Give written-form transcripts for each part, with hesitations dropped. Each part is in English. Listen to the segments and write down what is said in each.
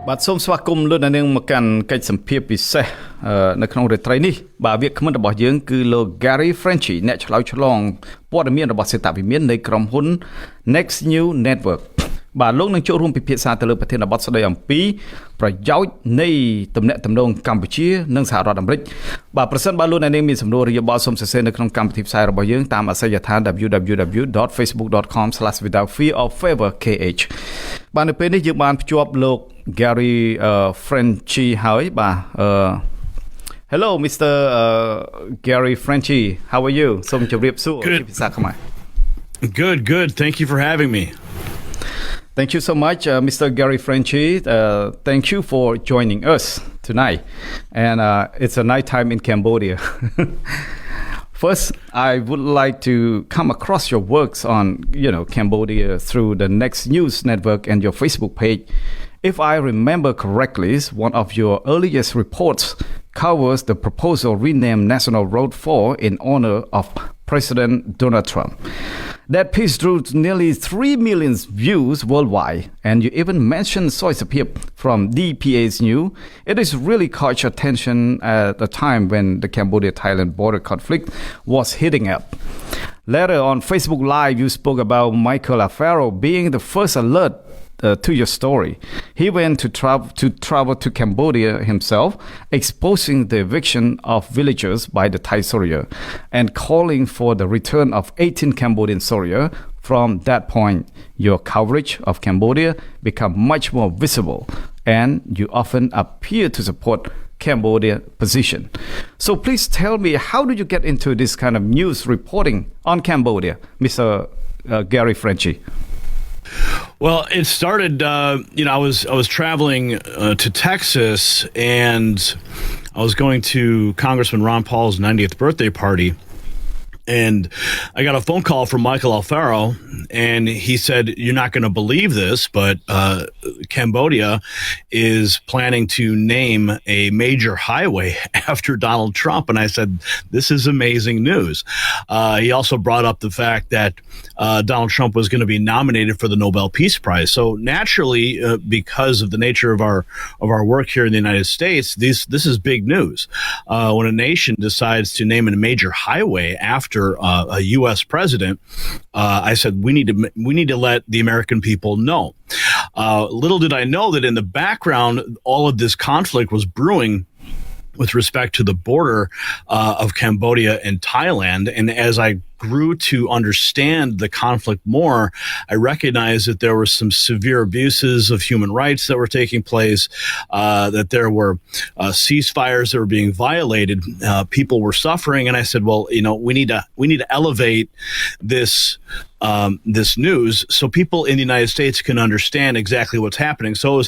បាទសូមស្វាគមន៍លោកអ្នកនាងមកកាន់កិច្ចសម្ភាសន៍ពិសេសនៅក្នុងរាត្រីនេះបាទវាគ្មិនរបស់យើងគឺលោក Gary Frenchy អ្នកឆ្លើយឆ្លងព័ត៌មានរបស់សេតវិមាននៃក្រុមហ៊ុន Next New Network បាទលោកនឹងចូលរួមពិភាក្សាទៅលើប្រធានបទស្ដីអំពីប្រយោជន៍នៃទំនាក់ទំនងកម្ពុជានិងសហរដ្ឋអាមេរិកបាទប្រសិនបើលោកអ្នកនាងមានសំណួររាយការណ៍សូមសរសេរនៅក្នុងកម្មវិធីផ្សាយរបស់យើងតាមអាសយដ្ឋាន www.facebook.com/withoutfearorfavorkh បាទនៅពេលនេះយើងបានភ្ជាប់លោក Gary Frenchy ហើយបាទ Hello Mr. Gary Frenchy how are you សូមជម្រាបសួរជាភាសាខ្មែរ Good. Thank you for having me. Thank you so much, Mr. Gary Frenchy. Thank you for joining us tonight. And it's a night time in Cambodia. First, I would like to come across your works on, Cambodia through the Next News Network and your Facebook page. If I remember correctly, one of your earliest reports covers the proposal renamed National Road 4 in honor of President Donald Trump. That piece drew nearly 3 million views worldwide, and you even mentioned Soysapip from DPA's New. It is really caught your attention at the time when the Cambodia-Thailand border conflict was heating up. Later on Facebook Live, you spoke about Michael Alfaro being the first alert to your story. He went to travel to Cambodia himself, exposing the eviction of villagers by the Thai soldier and calling for the return of 18 Cambodian soldiers. From that point, your coverage of Cambodia became much more visible, and you often appear to support Cambodia position. So please tell me, how did you get into this kind of news reporting on Cambodia, Mr. Gary Frenchy? Well, it started, I was traveling to Texas, and I was going to Congressman Ron Paul's 90th birthday party. And I got a phone call from Michael Alfaro, and he said, "You're not going to believe this, but Cambodia is planning to name a major highway after Donald Trump." And I said, "This is amazing news." He also brought up the fact that Donald Trump was going to be nominated for the Nobel Peace Prize. So naturally, because of the nature of our work here in the United States, this is big news. When a nation decides to name a major highway after a U.S. president, I said we need to let the American people know. Little did I know that in the background, all of this conflict was brewing with respect to the border of Cambodia and Thailand. And as I grew to understand the conflict more, I recognized that there were some severe abuses of human rights that were taking place, that there were ceasefires that were being violated, people were suffering. And I said, well, we need to elevate this news so people in the United States can understand exactly what's happening. So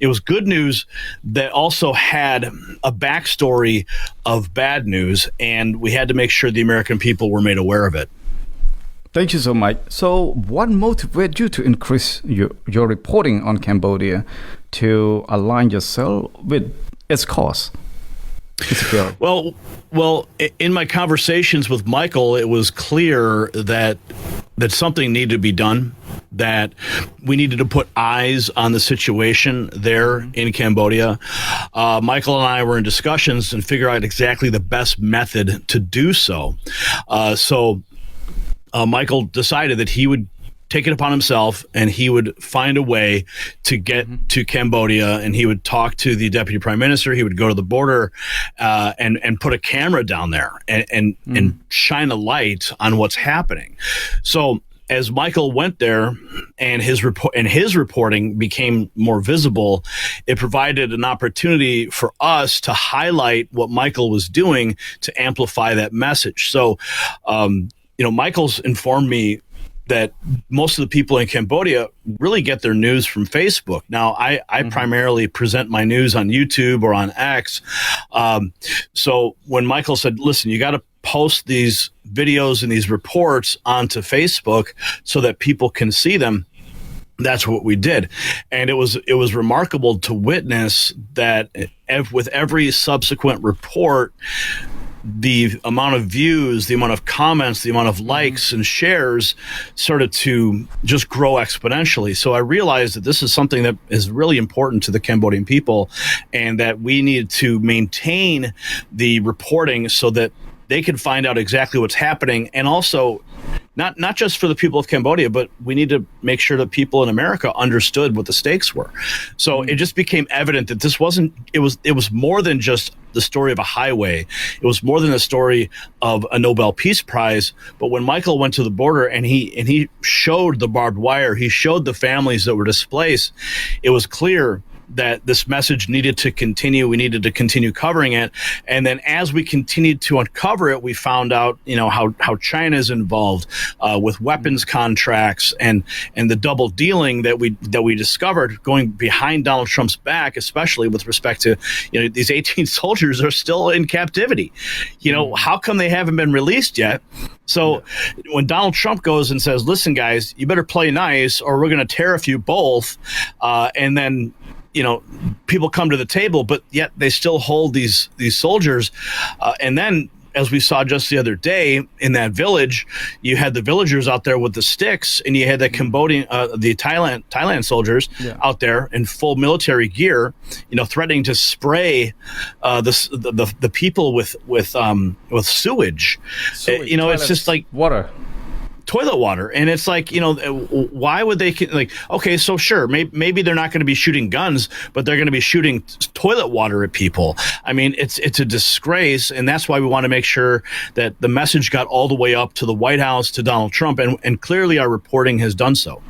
it was good news that also had a backstory of bad news, and we had to make sure the American people were made aware of it. Thank you so much. So what motivated you to increase your reporting on Cambodia to align yourself with its cause? Well, in my conversations with Michael, it was clear that something needed to be done, that we needed to put eyes on the situation there in Cambodia. Michael and I were in discussions and figure out exactly the best method to do so. So Michael decided that he would take it upon himself, and he would find a way to get to Cambodia, and he would talk to the deputy prime minister. He would go to the border and put a camera down there and shine a light on what's happening. So as Michael went there and his reporting became more visible, it provided an opportunity for us to highlight what Michael was doing to amplify that message. So, Michael's informed me that most of the people in Cambodia really get their news from Facebook. Now, I primarily present my news on YouTube or on X. So when Michael said, listen, you got to post these videos and these reports onto Facebook so that people can see them, that's what we did. And it was remarkable to witness that with every subsequent report, the amount of views, the amount of comments, the amount of likes and shares started to just grow exponentially. So I realized that this is something that is really important to the Cambodian people, and that we need to maintain the reporting so that they can find out exactly what's happening. And also, not just for the people of Cambodia, but we need to make sure that people in America understood what the stakes were. So it just became evident that this wasn't, it was more than just the story of a highway. It was more than the story of a Nobel Peace Prize. But when Michael went to the border and he showed the barbed wire, he showed the families that were displaced, it was clear that this message needed to continue. We needed to continue covering it. And then as we continued to uncover it, we found out, how China is involved with weapons contracts and the double dealing that we discovered going behind Donald Trump's back, especially with respect to, these 18 soldiers are still in captivity. How come they haven't been released yet? So when Donald Trump goes and says, listen, guys, you better play nice or we're going to tariff you both. And then, people come to the table, but yet they still hold these soldiers. And then, as we saw just the other day in that village, you had the villagers out there with the sticks, and you had the Thailand soldiers out there in full military gear, threatening to spray the people with sewage. It's just like toilet water. And it's like, why would they, okay, so sure, maybe they're not going to be shooting guns, but they're going to be shooting toilet water at people. I mean, it's a disgrace. And that's why we want to make sure that the message got all the way up to the White House, to Donald Trump. And clearly our reporting has done so.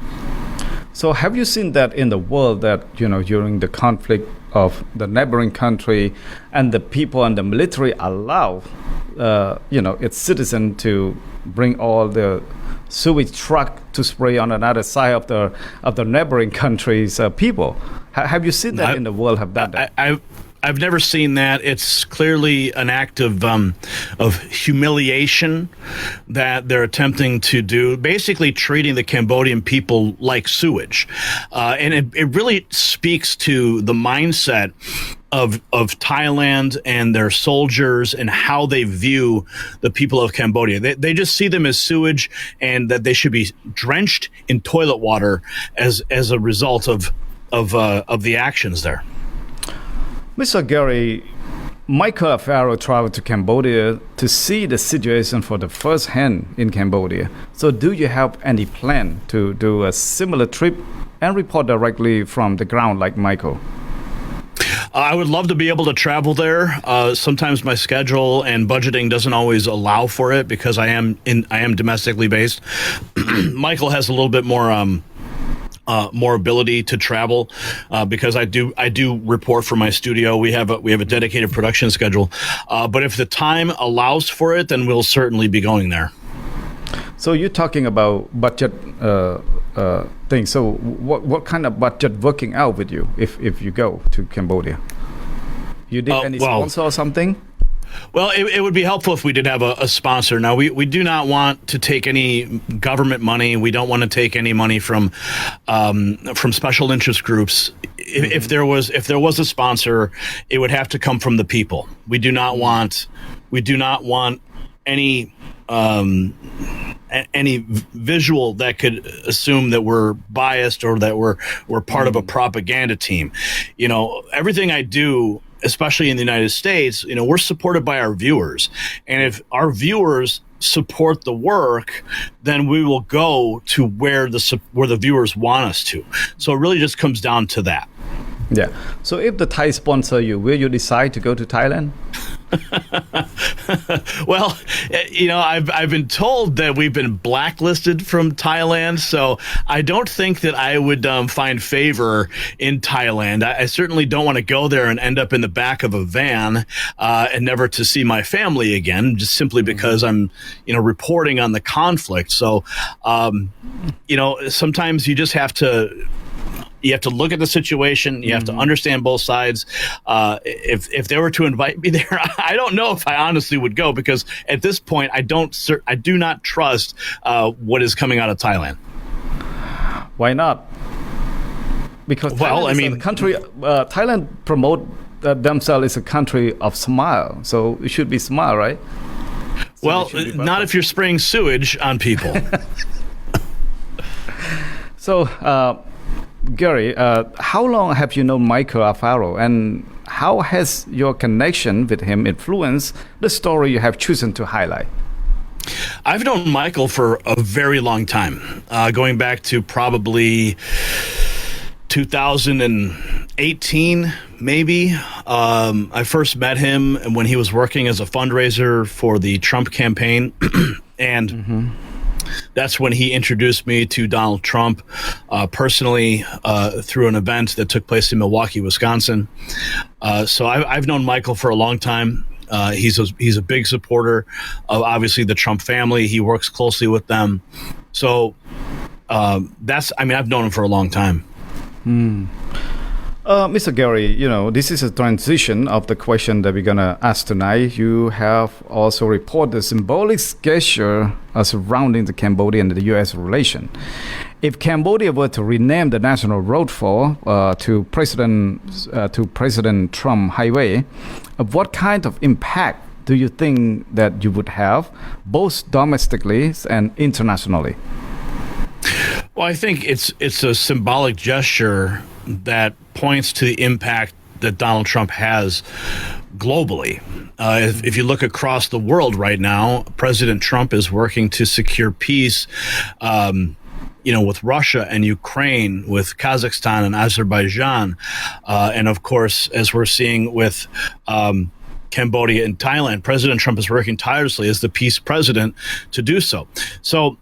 So have you seen that in the world that, during the conflict of the neighboring country and the people and the military allow, its citizen to bring all the sewage truck to spray on another side of the neighboring country's people? Have you seen that in the world have done that? I've never seen that. It's clearly an act of humiliation that they're attempting to do, basically treating the Cambodian people like sewage. And it really speaks to the mindset of Thailand and their soldiers and how they view the people of Cambodia. They just see them as sewage, and that they should be drenched in toilet water as a result of the actions there. Mr. Gary, Michael Alfaro traveled to Cambodia to see the situation for the first hand in Cambodia. So do you have any plan to do a similar trip and report directly from the ground like Michael? I would love to be able to travel there. Sometimes my schedule and budgeting doesn't always allow for it because I am domestically based. Michael has a little bit more ability to travel because I do report from my studio. We have a dedicated production schedule, but if the time allows for it, then we'll certainly be going there. So you're talking about budget thing. So what kind of budget working out with you if you go to Cambodia? You did any sponsor or something? Well, it would be helpful if we did have a sponsor. Now, we do not want to take any government money. We don't want to take any money from special interest groups. If there was a sponsor, it would have to come from the people. We do not want any visual that could assume that we're biased or that we're part of a propaganda team. Everything I do, especially in the United States, we're supported by our viewers. And if our viewers support the work, then we will go to where the viewers want us to. So it really just comes down to that. Yeah. So if the Thai sponsor you, will you decide to go to Thailand? Well, I've been told that we've been blacklisted from Thailand, so I don't think that I would find favor in Thailand. I certainly don't want to go there and end up in the back of a van and never to see my family again, just simply because I'm, reporting on the conflict. So, sometimes you just have to. You have to look at the situation. You have to understand both sides. If they were to invite me there, I don't know if I honestly would go because at this point, I do not trust what is coming out of Thailand. Why not? Because Thailand promote themselves is a country of smile. So it should be smile, right? So well, not if you're spraying sewage on people. So, Gary, how long have you known Michael Alfaro, and how has your connection with him influenced the story you have chosen to highlight? I've known Michael for a very long time, going back to probably 2018, maybe. I first met him when he was working as a fundraiser for the Trump campaign, and that's when he introduced me to Donald Trump personally through an event that took place in Milwaukee, Wisconsin. So I've known Michael for a long time. He's a big supporter of obviously the Trump family. He works closely with them. So I've known him for a long time. Mr. Gary, this is a transition of the question that we're going to ask tonight. You have also reported the symbolic gesture surrounding the Cambodian and the U.S. relation. If Cambodia were to rename the national road to President Trump Highway, what kind of impact do you think that you would have, both domestically and internationally? Well, I think it's a symbolic gesture that points to the impact that Donald Trump has globally. If you look across the world right now, President Trump is working to secure peace, with Russia and Ukraine, with Kazakhstan and Azerbaijan, and of course, as we're seeing with Cambodia and Thailand, President Trump is working tirelessly as the peace president to do so. So,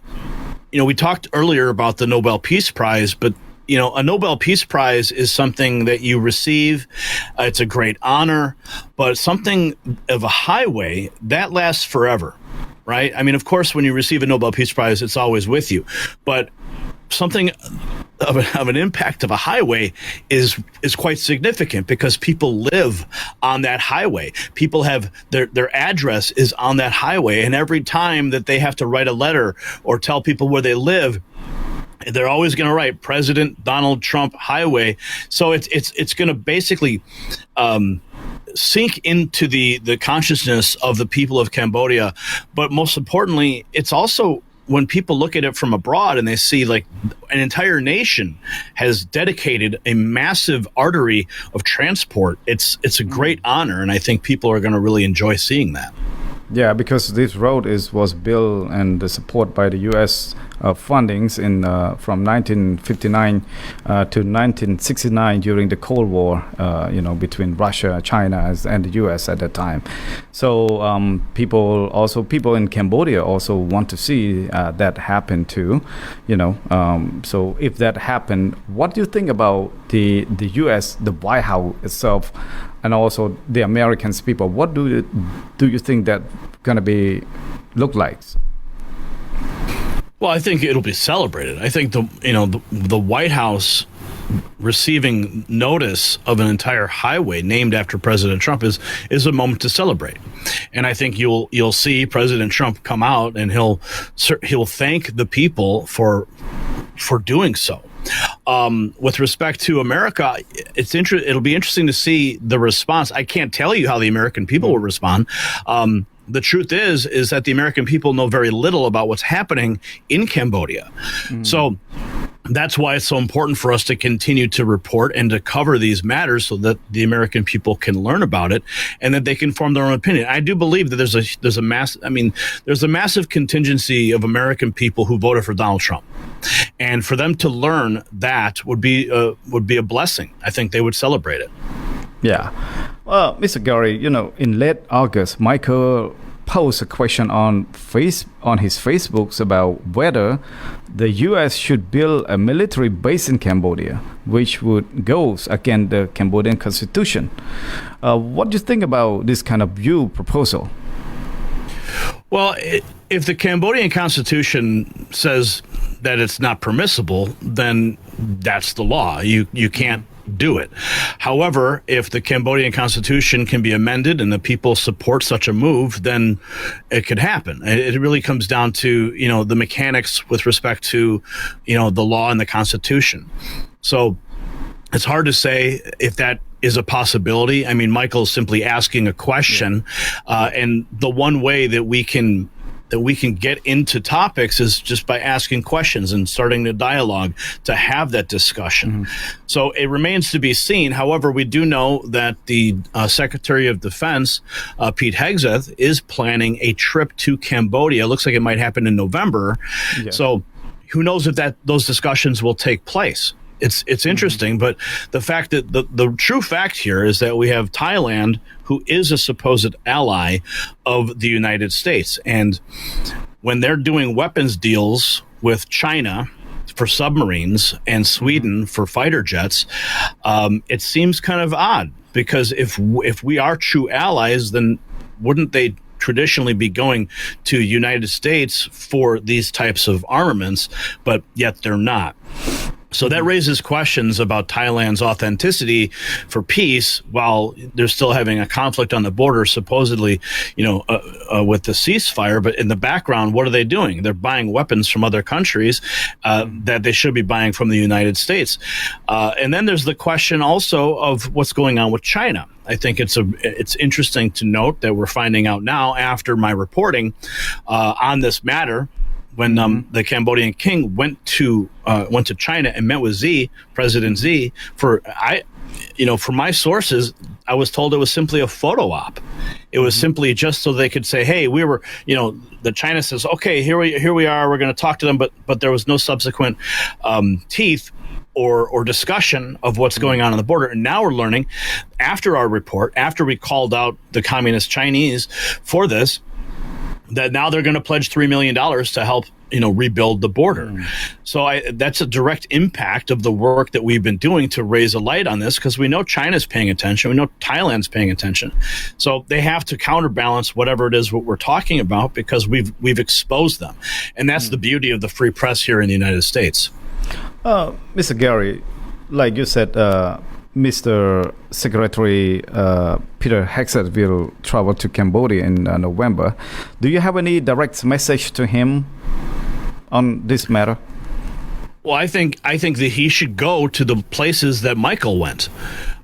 we talked earlier about the Nobel Peace Prize, but a Nobel Peace Prize is something that you receive. It's a great honor, but something of a highway that lasts forever, right? I mean, of course, when you receive a Nobel Peace Prize, it's always with you, but something of an impact of a highway is quite significant because people live on that highway. People have their address is on that highway, and every time that they have to write a letter or tell people where they live, they're always going to write President Donald Trump Highway. So it's going to basically sink into the consciousness of the people of Cambodia. But most importantly, it's also when people look at it from abroad and they see like an entire nation has dedicated a massive artery of transport, it's a great honor, and I think people are going to really enjoy seeing that. Yeah, because this road was built and supported by the U.S. Fundings from 1959 to 1969 during the Cold War, between Russia, China, and the U.S. at that time. So people in Cambodia also want to see that happen too. So if that happened, what do you think about the U.S., the White House itself, and also the Americans people? What do you think that going to be look like? Well, I think it'll be celebrated. I think the White House receiving notice of an entire highway named after President Trump is a moment to celebrate. And I think you'll see President Trump come out and he'll thank the people for doing so. With respect to America, it'll be interesting to see the response. I can't tell you how the American people will respond. The truth is that the American people know very little about what's happening in Cambodia. So that's why it's so important for us to continue to report and to cover these matters so that the American people can learn about it and that they can form their own opinion. I do believe that there's a massive contingency of American people who voted for Donald Trump. And for them to learn that would be a blessing. I think they would celebrate it. Yeah. Well, Mr. Gary, in late August, Michael posed a question on his Facebooks about whether the U.S. should build a military base in Cambodia, which would go against the Cambodian constitution. What do you think about this kind of proposal? Well, if the Cambodian constitution says that it's not permissible, then that's the law. You can't do it. However, if the Cambodian constitution can be amended and the people support such a move, then it could happen. It really comes down to, the mechanics with respect to, the law and the constitution. So it's hard to say if is a possibility. I mean, Michael's simply asking a question, and the one way that we can get into topics is just by asking questions and starting the dialogue to have that discussion. So it remains to be seen. However, we do know that the Secretary of Defense, Pete Hegseth, is planning a trip to Cambodia. It looks like it might happen in November. Yeah. So who knows if those discussions will take place. It's interesting, but the fact that the true fact here is that we have Thailand, who is a supposed ally of the United States. And when they're doing weapons deals with China for submarines and Sweden for fighter jets, it seems kind of odd, because if we are true allies, then wouldn't they traditionally be going to United States for these types of armaments, but yet they're not? So that raises questions about Thailand's authenticity for peace while they're still having a conflict on the border, supposedly, with the ceasefire. But in the background, what are they doing? They're buying weapons from other countries that they should be buying from the United States. And then there's the question also of what's going on with China. I think it's interesting to note that we're finding out now, after my reporting on this matter, when the Cambodian king went to China and met with President Xi, from my sources, I was told it was simply a photo op. It was simply just so they could say, hey, we were, the China says, okay, here we are, we're going to talk to them, but there was no subsequent teeth or discussion of what's going on the border. And now we're learning, after our report, after we called out the communist Chinese for this, that now they're going to pledge $3 million to help, rebuild the border. So that's a direct impact of the work that we've been doing to raise a light on this, because we know China's paying attention. We know Thailand's paying attention. So they have to counterbalance whatever it is what we're talking about, because we've exposed them. And that's the beauty of the free press here in the United States. Mr. Gary, like you said, Mr. Secretary Peter Hegseth will travel to Cambodia in November. Do you have any direct message to him on this matter? Well, I think that he should go to the places that Michael went.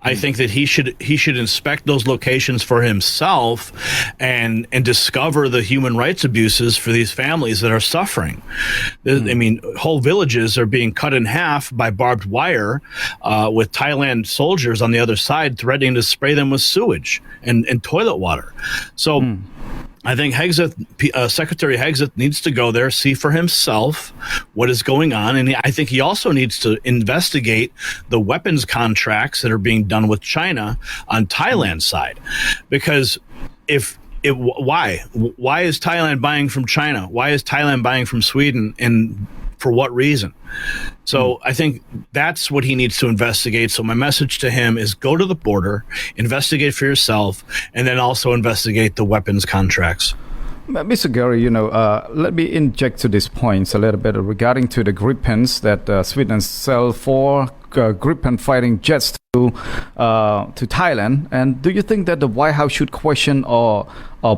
I think that he should inspect those locations for himself and discover the human rights abuses for these families that are suffering. I mean, whole villages are being cut in half by barbed wire, with Thailand soldiers on the other side threatening to spray them with sewage and toilet water. So I think Secretary Hegseth needs to go there, see for himself what is going on. And I think he also needs to investigate the weapons contracts that are being done with China on Thailand's side. Because why is Thailand buying from China? Why is Thailand buying from Sweden? And for what reason? So I think that's what he needs to investigate. So my message to him is go to the border, investigate for yourself, and then also investigate the weapons contracts. Mr. Gary, let me inject to these points a little bit regarding to the Gripens that Sweden sell 4 Gripen fighting jets to Thailand. And do you think that the White House should question or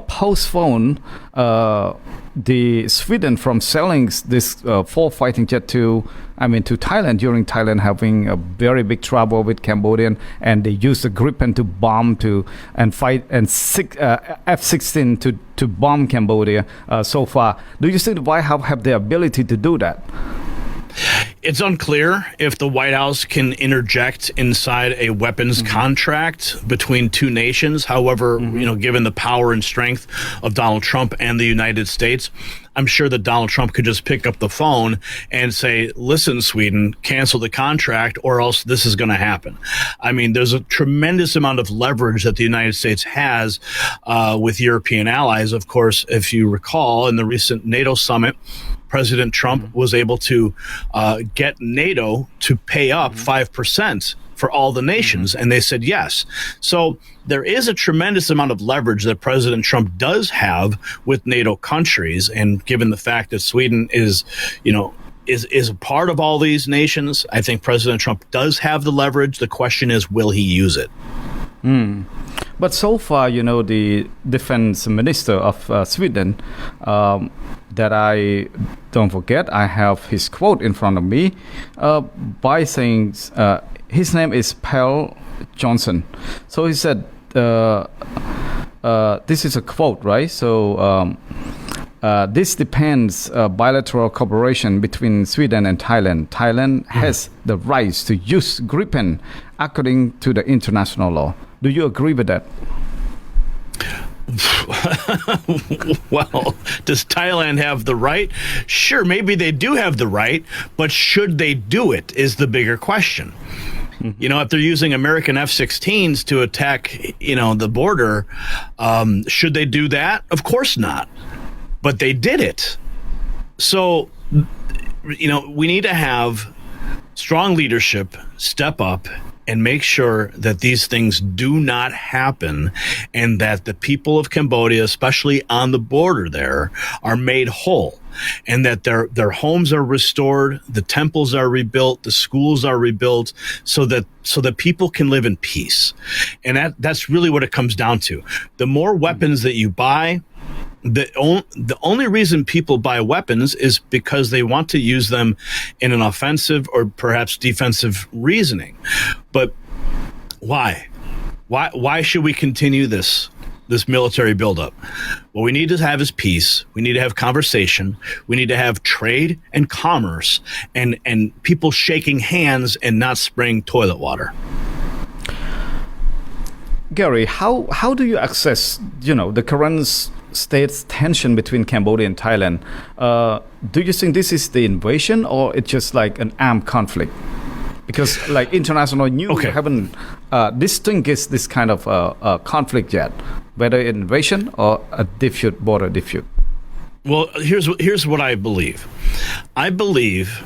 postpone the Sweden from selling this 4 fighting jet to Thailand during Thailand having a very big trouble with Cambodian, and they use the Gripen to bomb and fight, and F-16 to bomb Cambodia so far. Do you think the White House have the ability to do that? It's unclear if the White House can interject inside a weapons contract between two nations. However, given the power and strength of Donald Trump and the United States, I'm sure that Donald Trump could just pick up the phone and say, listen, Sweden, cancel the contract or else this is going to happen. I mean, there's a tremendous amount of leverage that the United States has with European allies. Of course, if you recall, in the recent NATO summit, President Trump was able to get NATO to pay up 5% for all the nations, and they said yes. So there is a tremendous amount of leverage that President Trump does have with NATO countries, and given the fact that Sweden is a part of all these nations, I think President Trump does have the leverage. The question is, will he use it? But so far, the defense minister of Sweden, that I don't forget, I have his quote in front of me, by saying, his name is Pell Johnson. So he said, this is a quote, right? So this depends bilateral cooperation between Sweden and Thailand. Thailand has the rights to use Gripen according to the international law. Do you agree with that? Well, does Thailand have the right? Sure, maybe they do have the right, but should they do it is the bigger question. You know, if they're using American F-16s to attack, the border, should they do that? Of course not. But they did it. So, we need to have strong leadership step up and make sure that these things do not happen and that the people of Cambodia, especially on the border there, are made whole and that their homes are restored, the temples are rebuilt, the schools are rebuilt so that people can live in peace. And that's really what it comes down to. The more weapons that you buy, the only reason people buy weapons is because they want to use them in an offensive or perhaps defensive reasoning. But why? Why should we continue this military buildup? What we need to have is peace. We need to have conversation. We need to have trade and commerce and people shaking hands and not spraying toilet water. Gary, how do you assess, the current state's tension between Cambodia and Thailand? Do you think this is the invasion or it's just like an armed conflict? Because like international news haven't distinguished this kind of conflict yet, whether invasion or a border dispute. Well, here's what I believe. I believe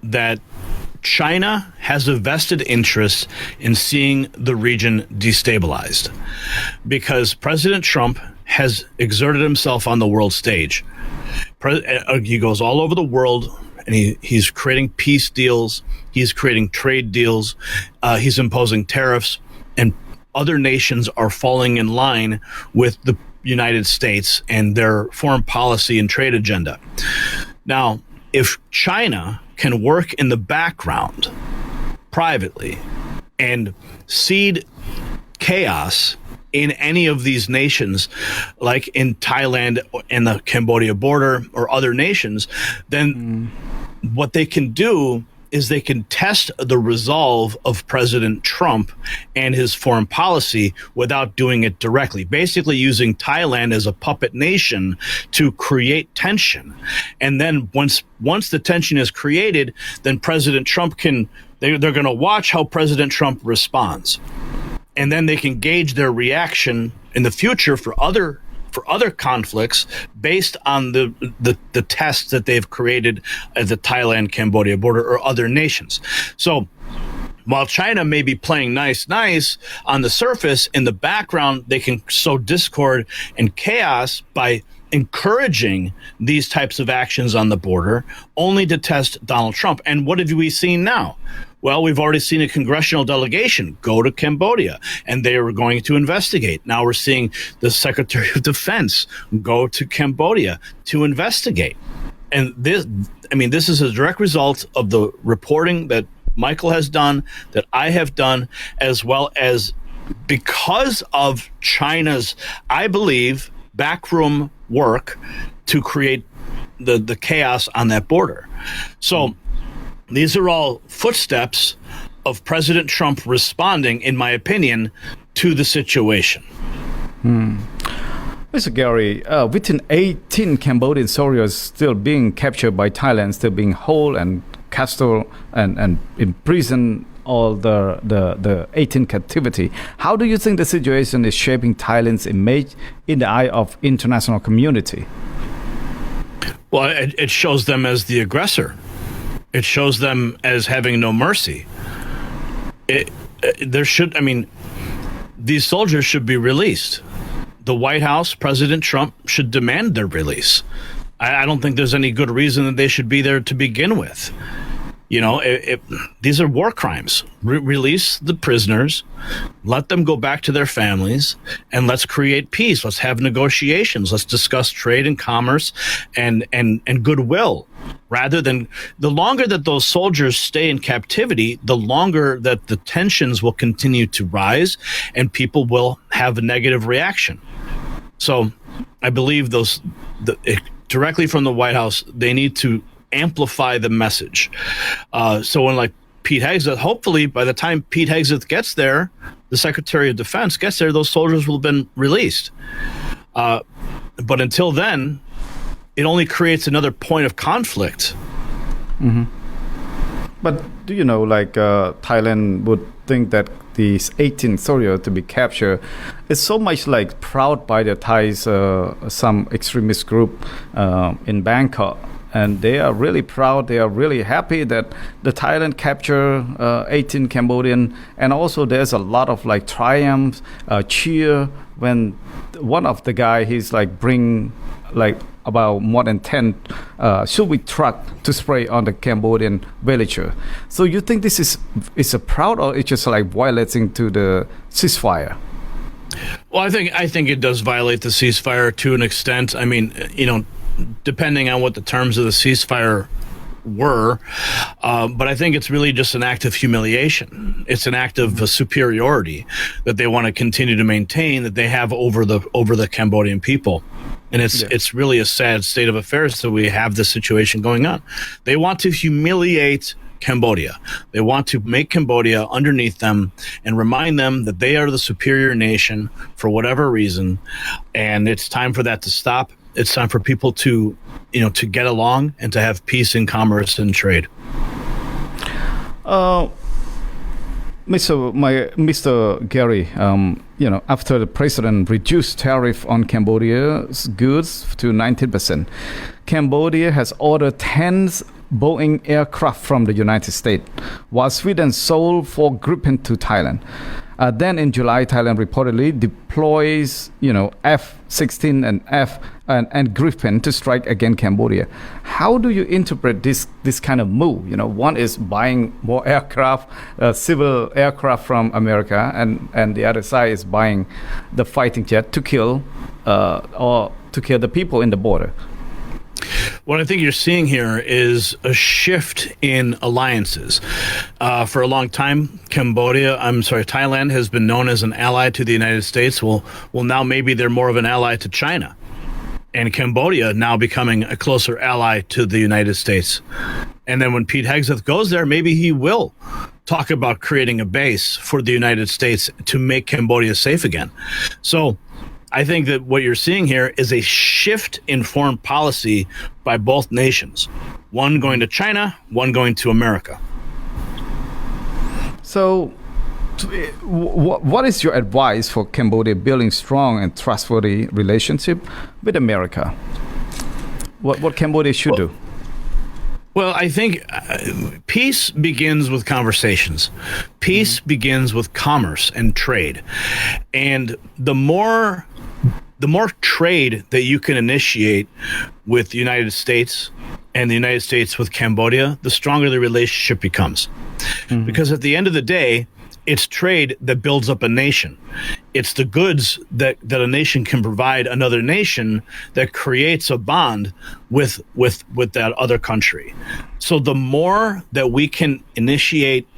that China has a vested interest in seeing the region destabilized because President Trump has exerted himself on the world stage. He goes all over the world and he's creating peace deals. He's creating trade deals. He's imposing tariffs, and other nations are falling in line with the United States and their foreign policy and trade agenda. Now, if China can work in the background privately and seed chaos in any of these nations, like in Thailand and the Cambodia border or other nations, then what they can do is they can test the resolve of President Trump and his foreign policy without doing it directly, basically using Thailand as a puppet nation to create tension. And then once the tension is created, then President Trump they're going to watch how President Trump responds. And then they can gauge their reaction in the future for other conflicts based on the tests that they've created at the Thailand-Cambodia border or other nations. So while China may be playing nice on the surface, in the background they can sow discord and chaos by encouraging these types of actions on the border only to test Donald Trump. And what have we seen now? Well, we've already seen a congressional delegation go to Cambodia, and they were going to investigate. Now we're seeing the Secretary of Defense go to Cambodia to investigate. And this is a direct result of the reporting that Michael has done, that I have done, as well as because of China's, I believe, backroom work to create the chaos on that border. So these are all footsteps of President Trump responding, in my opinion, to the situation. Mr. Gary, within 18 Cambodian soldiers still being captured by Thailand, still being held and custodied and imprisoned, all the 18 captivity. How do you think the situation is shaping Thailand's image in the eye of international community? Well, it shows them as the aggressor. It shows them as having no mercy. These soldiers should be released. The White House, President Trump, should demand their release. I don't think there's any good reason that they should be there to begin with. These are war crimes. Release the prisoners, let them go back to their families, and let's create peace. Let's have negotiations. Let's discuss trade and commerce and goodwill rather than the longer that those soldiers stay in captivity, the longer that the tensions will continue to rise and people will have a negative reaction. So I believe directly from the White House, they need to amplify the message. So when like Pete Hegseth, hopefully by the time Pete Hegseth gets there, the Secretary of Defense gets there, those soldiers will have been released. But until then, it only creates another point of conflict. Mm-hmm. But do you know, like Thailand would think that these 18 soldiers to be captured is so much like proud by the Thais, some extremist group in Bangkok. And they are really proud. They are really happy that the Thailand capture 18 Cambodian. And also there's a lot of like triumph, cheer when one of the guy, he's like bring like about more than 10 Subic truck to spray on the Cambodian villager. So you think this is a proud or it's just like violating to the ceasefire? Well, I think it does violate the ceasefire to an extent. I mean, depending on what the terms of the ceasefire were, but I think it's really just an act of humiliation. It's an act of superiority that they want to continue to maintain that they have over the Cambodian people. And it's really a sad state of affairs that we have this situation going on. They want to humiliate Cambodia. They want to make Cambodia underneath them and remind them that they are the superior nation for whatever reason. And it's time for that to stop. It's time for people to get along and to have peace in commerce and trade. Mr. Gary, after the president reduced tariff on Cambodia's goods to 19%, Cambodia has ordered tens Boeing aircraft from the United States, while Sweden sold 4 Gripen to Thailand. Then in July, Thailand reportedly deploys, F-16 and Gripen to strike against Cambodia. How do you interpret this kind of move? One is buying more aircraft, civil aircraft from America, and the other side is buying the fighting jet to kill the people in the border. What I think you're seeing here is a shift in alliances. For a long time, Thailand has been known as an ally to the United States. Well, now maybe they're more of an ally to China. And Cambodia now becoming a closer ally to the United States. And then when Pete Hegseth goes there, maybe he will talk about creating a base for the United States to make Cambodia safe again. So I think that what you're seeing here is a shift in foreign policy by both nations. One going to China, one going to America. So what is your advice for Cambodia building strong and trustworthy relationship with America? What Cambodia should do? Well, I think peace begins with conversations. Peace begins with commerce and trade. And the more trade that you can initiate with the United States and the United States with Cambodia, the stronger the relationship becomes. Mm-hmm. Because at the end of the day, it's trade that builds up a nation. It's the goods that a nation can provide another nation that creates a bond with that other country. So the more that we can initiate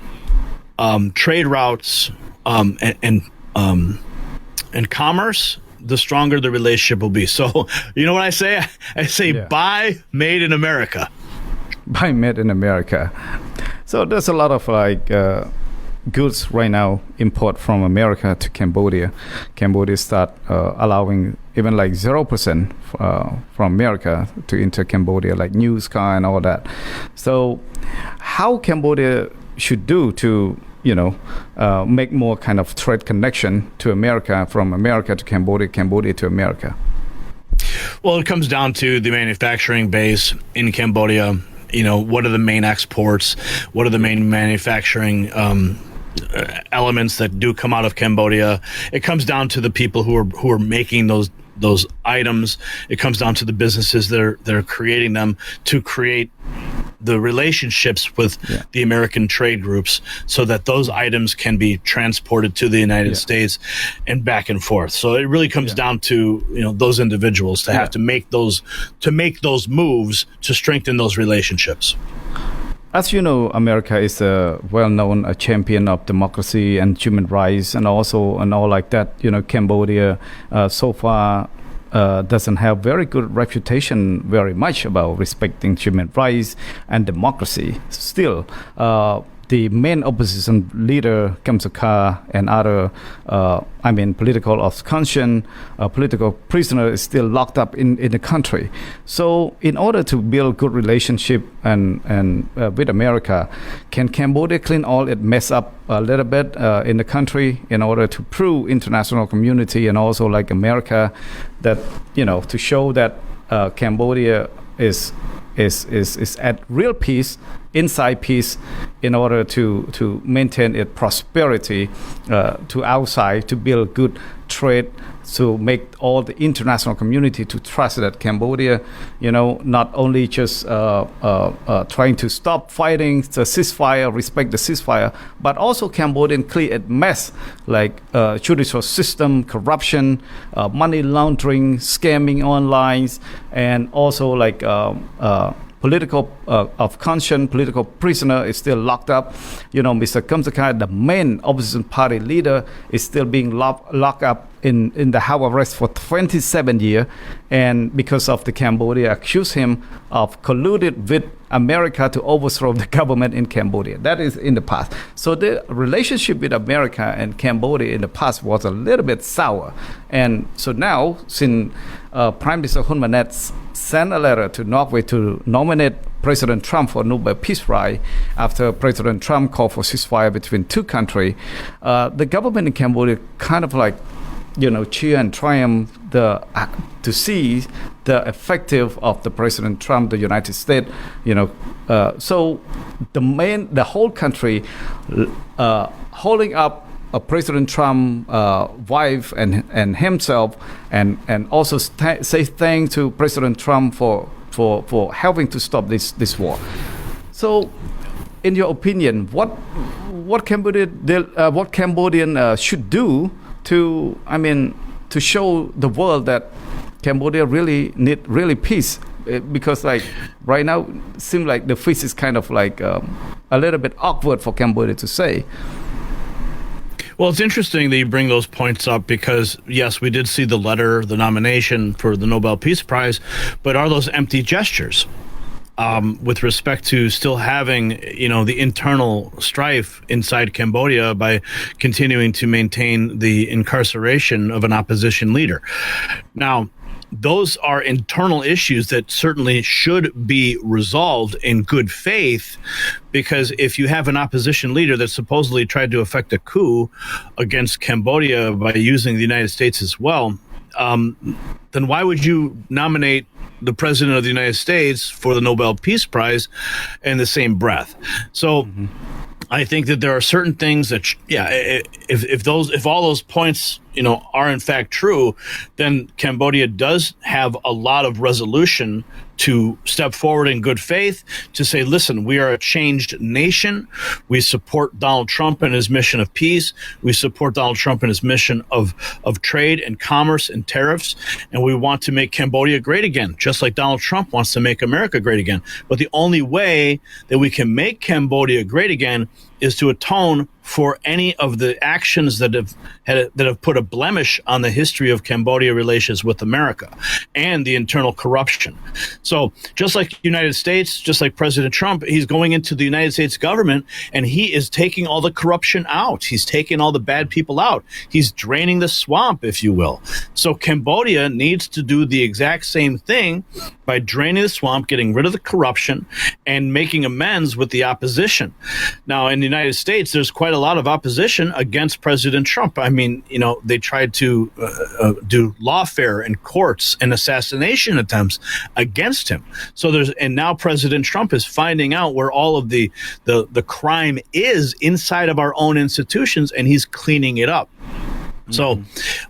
trade routes and commerce, the stronger the relationship will be. So you know what I say? I say buy made in America. Buy made in America. So there's a lot of goods right now import from America to Cambodia. Cambodia start allowing even like 0% from America to enter Cambodia, like news car and all that. So how Cambodia should do to make more kind of trade connection to America, from America to Cambodia, Cambodia to America? Well, it comes down to the manufacturing base in Cambodia. What are the main exports? What are the main manufacturing elements that do come out of Cambodia? It comes down to the people who are making those items. It comes down to the businesses that are creating them to create the relationships with the American trade groups so that those items can be transported to the United States and back and forth. So it really comes down to, those individuals to have to make those moves to strengthen those relationships. As you know, America is a well-known champion of democracy and human rights, and all like that. Cambodia so far doesn't have very good reputation very much about respecting human rights and democracy. Still, the main opposition leader, Kem Sokha, and other, political conscience, political prisoner is still locked up in the country. So in order to build good relationship and with America, can Cambodia clean all it mess up a little bit in the country in order to prove international community and also like America that, to show that Cambodia is at real peace, inside peace, in order to maintain its prosperity to outside, to build good trade, to make all the international community to trust that Cambodia, not only just trying to stop fighting, the ceasefire, respect the ceasefire, but also Cambodian clear a mess like judicial system, corruption, money laundering, scamming online, and also like political of conscience, political prisoner is still locked up. Mr. Kem Sokha, the main opposition party leader, is still being locked up in the house arrest for 27 years, and because of the Cambodia accused him of colluded with America to overthrow the government in Cambodia. That is in the past. So the relationship with America and Cambodia in the past was a little bit sour. And so now, since Prime Minister Hun Manet sent a letter to Norway to nominate President Trump for Nobel Peace Prize after President Trump called for ceasefire between two countries, the government in Cambodia kind of like cheer and triumph to see the effective of the President Trump, the United States, so the whole country holding up President Trump wife and himself, and also say thanks to President Trump for helping to stop this war. So in your opinion, what Cambodian should do to show the world that Cambodia really peace, because like right now it seems like the peace is kind of like a little bit awkward for Cambodia to say. Well, it's interesting that you bring those points up because, yes, we did see the letter, the nomination for the Nobel Peace Prize, but are those empty gestures? With respect to still having, the internal strife inside Cambodia by continuing to maintain the incarceration of an opposition leader. Now, those are internal issues that certainly should be resolved in good faith, because if you have an opposition leader that supposedly tried to effect a coup against Cambodia by using the United States as well, then why would you nominate the President of the United States for the Nobel Peace Prize in the same breath? So I think that there are certain things that, if all those points, are in fact true, then Cambodia does have a lot of resolution to step forward in good faith to say, listen, we are a changed nation. We support Donald Trump and his mission of peace. We support Donald Trump and his mission of trade and commerce and tariffs. And we want to make Cambodia great again, just like Donald Trump wants to make America great again. But the only way that we can make Cambodia great again is to atone for any of the actions that have put a blemish on the history of Cambodia relations with America and the internal corruption. So just like the United States, just like President Trump, he's going into the United States government and he is taking all the corruption out. He's taking all the bad people out. He's draining the swamp, if you will. So Cambodia needs to do the exact same thing by draining the swamp, getting rid of the corruption, and making amends with the opposition. Now, in the United States, there's quite a lot of opposition against President Trump. I mean, they tried to do lawfare and courts and assassination attempts against him. So and now President Trump is finding out where all of the crime is inside of our own institutions, and he's cleaning it up. So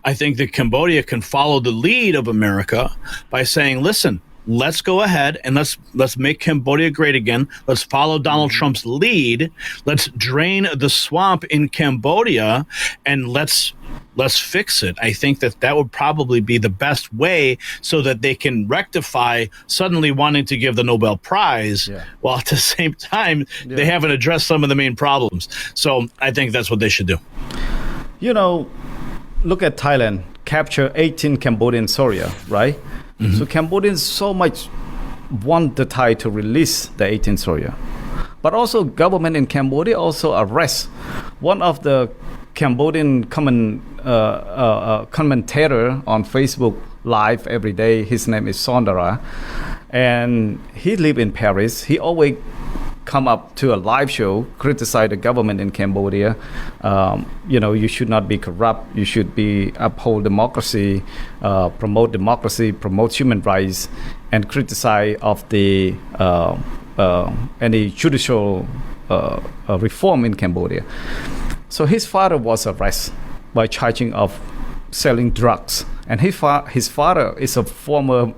I think that Cambodia can follow the lead of America by saying, listen, let's go ahead and let's make Cambodia great again. Let's follow Donald Trump's lead. Let's drain the swamp in Cambodia, and let's fix it. I think that would probably be the best way, so that they can rectify suddenly wanting to give the Nobel Prize, while at the same time they haven't addressed some of the main problems. So I think that's what they should do. You know, look at Thailand, capture 18 Cambodian soldiers, right? So Cambodians so much want the Thai to release the 18 soldiers. But also government in Cambodia also arrest one of the Cambodian commentator on Facebook Live every day. His name is Sondara. And he live in Paris. He always come up to a live show, criticize the government in Cambodia. You should not be corrupt. You should be uphold democracy, promote human rights, and criticize of the any judicial reform in Cambodia. So his father was arrested by charging of selling drugs, and his father is a former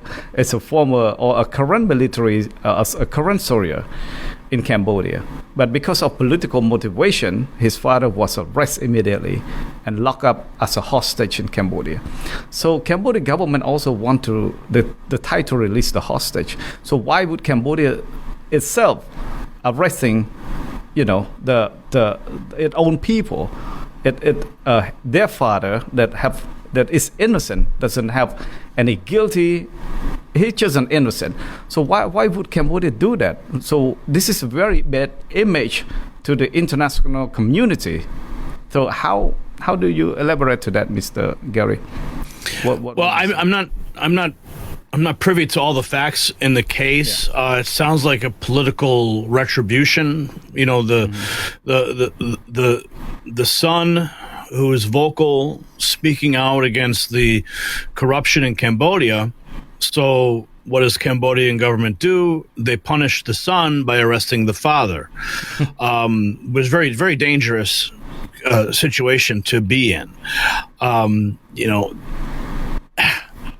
or a current military, a current soldier in Cambodia. But because of political motivation, his father was arrested immediately and locked up as a hostage in Cambodia. So Cambodia government also want the Thai to release the hostage. So why would Cambodia itself arresting, its own people, their father that is innocent, doesn't have any guilty? He's just an innocent. So why would Cambodia do that? So this is a very bad image to the international community. So how do you elaborate to that, Mr. Gary? I'm not privy to all the facts in the case. It sounds like a political retribution. The son who is vocal, speaking out against the corruption in Cambodia. So what does Cambodian government do? They punish the son by arresting the father. Was very, very dangerous situation to be in.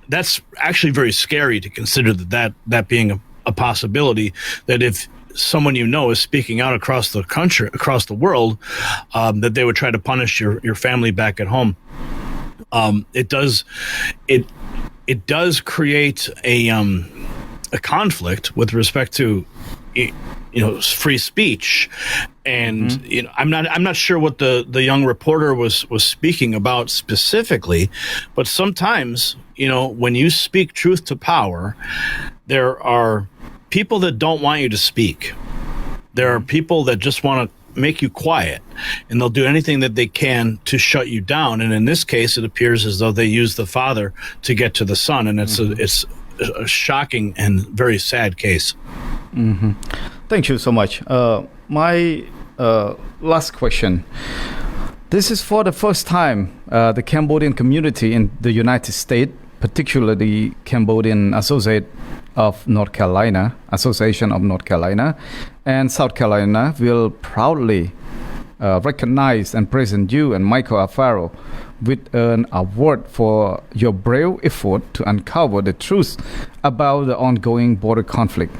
That's actually very scary to consider that being a possibility, that if someone is speaking out across the country, across the world, that they would try to punish your family back at home. It does create a conflict with respect to free speech, and I'm not sure what the young reporter was speaking about specifically, but sometimes when you speak truth to power, there are people that don't want you to speak. There are people that just want to make you quiet, and they'll do anything that they can to shut you down. And in this case, it appears as though they use the father to get to the son, and it's a shocking and very sad case. Thank you so much. My last question. This is for the first time the Cambodian community in the United States, particularly Cambodian Association of North Carolina and South Carolina, will proudly recognize and present you and Michael Alfaro with an award for your brave effort to uncover the truth about the ongoing border conflict.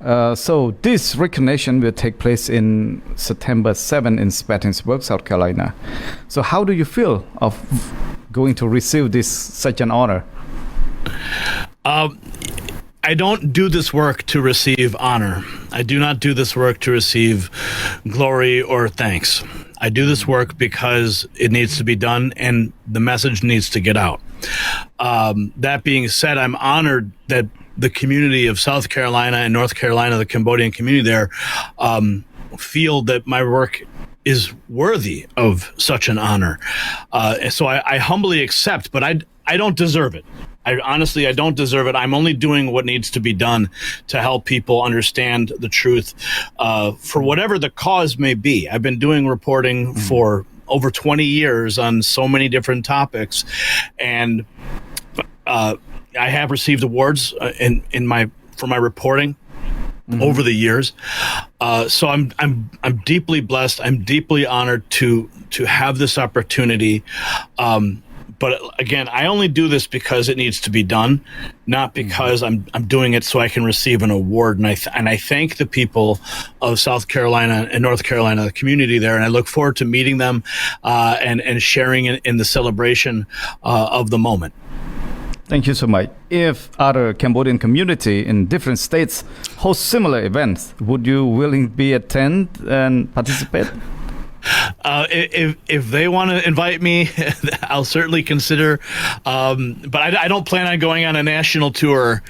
So this recognition will take place in September 7 in Spartanburg, South Carolina. So how do you feel of going to receive such an honor? I don't do this work to receive honor. I do not do this work to receive glory or thanks. I do this work because it needs to be done and the message needs to get out. That being said, I'm honored that the community of South Carolina and North Carolina, the Cambodian community there, feel that my work is worthy of such an honor. So I humbly accept, but I don't deserve it. I don't deserve it. I'm only doing what needs to be done to help people understand the truth, for whatever the cause may be. I've been doing reporting for over 20 years on so many different topics, and I have received awards for my reporting over the years. So I'm deeply blessed. I'm deeply honored to have this opportunity. But again, I only do this because it needs to be done, not because I'm doing it so I can receive an award. And I thank the people of South Carolina and North Carolina, the community there, and I look forward to meeting them and sharing in the celebration of the moment. Thank you so much. If other Cambodian community in different states host similar events, would you willing be attend and participate? If they want to invite me, I'll certainly consider. But I don't plan on going on a national tour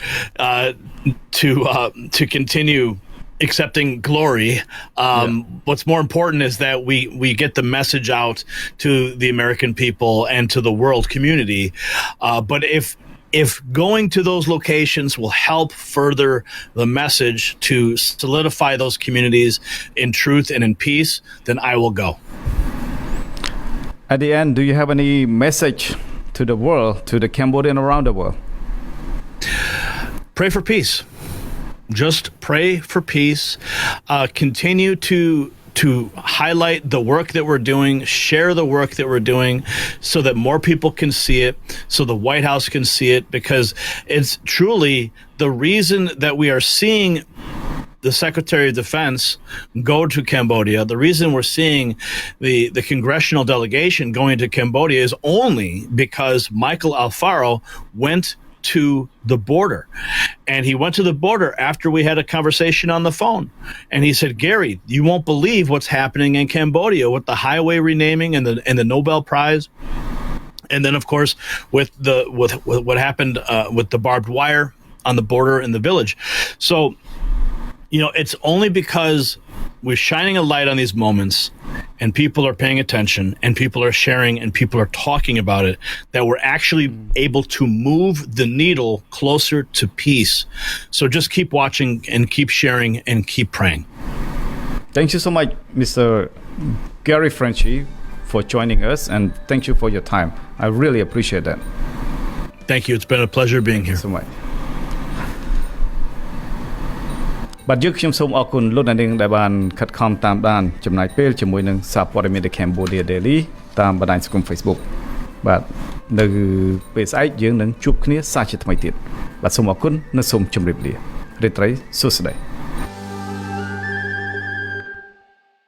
to continue accepting glory. What's more important is that we get the message out to the American people and to the world community. But if going to those locations will help further the message to solidify those communities in truth and in peace, then I will go. At the end, do you have any message to the world, to the Cambodian around the world? Pray for peace. Just pray for peace. Continue to highlight the work that we're doing, share the work that we're doing so that more people can see it, so the White House can see it, because it's truly the reason that we are seeing the Secretary of Defense go to Cambodia. The reason we're seeing the congressional delegation going to Cambodia is only because Michael Alfaro went to the border. And he went to the border after we had a conversation on the phone. And he said, Gary, you won't believe what's happening in Cambodia with the highway renaming and the Nobel Prize. And then, of course, with what happened with the barbed wire on the border in the village. So, it's only because we're shining a light on these moments and people are paying attention and people are sharing and people are talking about it that we're actually able to move the needle closer to peace. So just keep watching and keep sharing and keep praying. Thank you so much, Mr. Gary Frenchy, for joining us, and thank you for your time. I really appreciate that. Thank you. It's been a pleasure being here. So much. បាទយើងខ្ញុំសូមអរគុណលោកអ្នកនាងដែលបានខិតខំតាមដានចំណាយពេលជាមួយនឹងសារព័ត៌មាន The Cambodia Daily តាមបណ្ដាញសង្គម Facebook បាទនៅពេលស្អែកយើងនឹងជួបគ្នាសាជាថ្មីទៀតបាទសូមអរគុណនិងសូមជម្រាបលារាត្រីសួស្តី